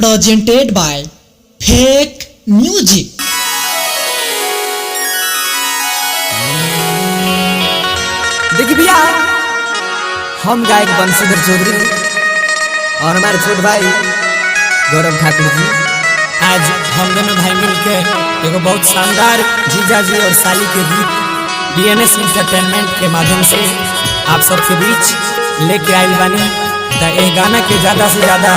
presented by Fake Music। देखिए भैया, हम गायक बंशीधर चौधरी और हमारे छोटे भाई गौरव ठाकुर जी, आज हम दोनों भाई मिलकर एक बहुत शानदार जीजा जी और साली के गीत BNS एंटरटेनमेंट के माध्यम से आप सबके बीच लेके आइल बानी। ये गाना के ज़्यादा से ज़्यादा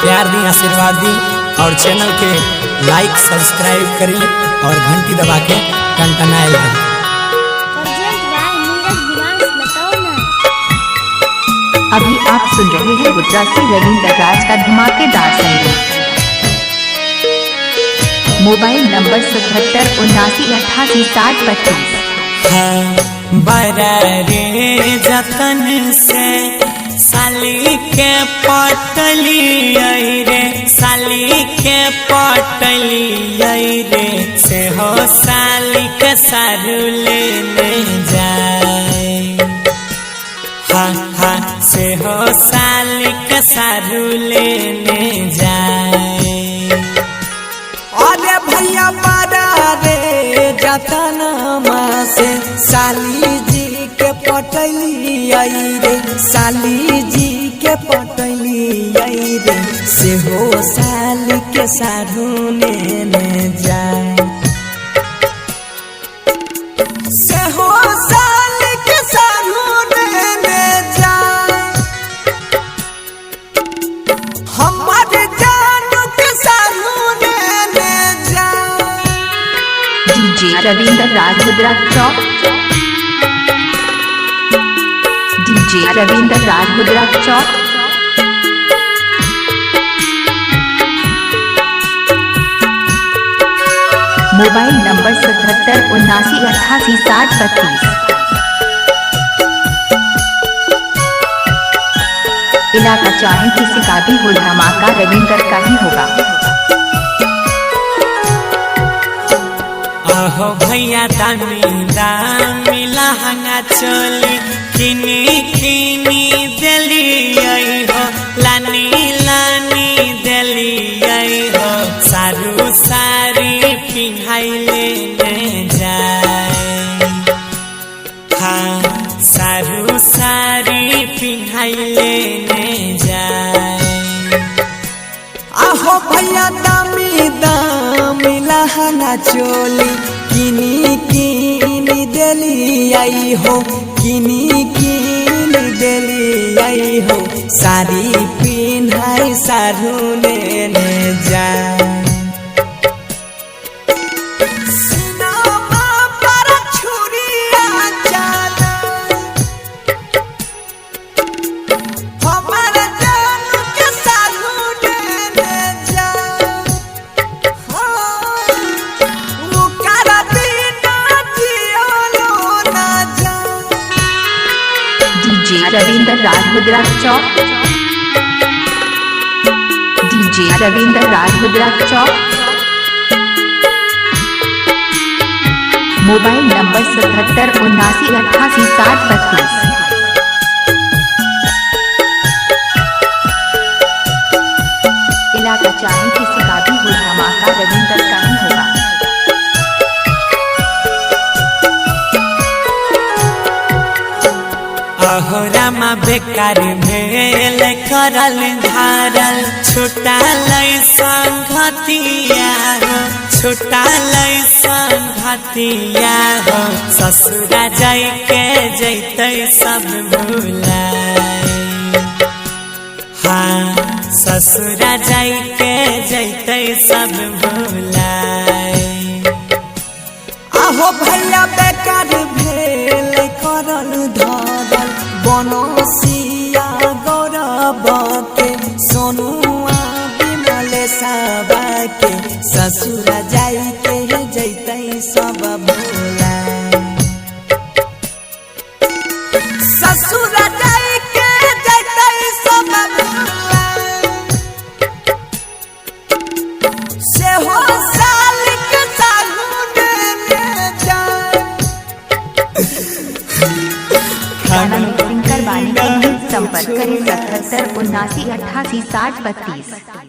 प्यार दी, आशीर्वाद दी और चैनल के लाइक सब्सक्राइब करी और घंटी दबा के टनटनाइल बनी। अभी आप सुन रहे हैं गुजराती रविंद्र राज का धमाकेदार संगीत। Mobile number 77 79 88 60 25। बरारे जतन से साली के पटली रे, साली के पटली रे, से हो साली के सारू लेने जाए। हाँ हाँ, से हो साली के सारू लेने जाए। अरे भैया बरारे जतन से साली जी के पटली रे, साली जी के पटली रे, से हो साली के सारू लेने जाए। से हो साली के सारू लेने जाए। हमारे जानू के सारू लेने जाए। डीजे रविंद्र राज मुद्रक चौक, डीजे रविंद्र राज मुद्रक चौक। Mobile number 77 79 88 60 25। इलाका चाहे किसी का भी हो, धमाका रविंद्र का ही होगा। आहो भैया दामी दामी लहंगा चोली किनी किनी दिली हो, लानी लानी दिली हो, सारू सारी पिन्हाई लेने जाए। हाँ, सारू सारी पिन्हाई लेने जाए। आहो भैया दामी दामी लहंगा चोली किनी किनी दिली हो, किनी किनी दिली हो, सारी पिन्हाई सारू लेने जाए। डीजे रविंद्र राज मुद्रक चौक, डीजे रविंद्र राज मुद्रक चौक। Mobile number 77 79 88 60 25। इलाका चाहे किसी का भी हो, धमाका रविंद्र का ही होगा। अहो रामा बेकार भेल करल धारल, छोटा लई संगतिया हो, छोटा लई संगतिया हो, ससुरा जाई के जैते सब भुलाए। हाँ, ससुरा जाई के जैते सब भुलाए। आहो भैया बेकार भेल करल धरल, बनसिया गौरव के, सोनुआ विमले साबा के, ससुरा जाई के जैते सब भुलाए। ससुरा जाई के जैते सब भुलाए। से हो साली के सारू लेने जाए। करवाने के लिए संपर्क करें 77 79 88 60 32।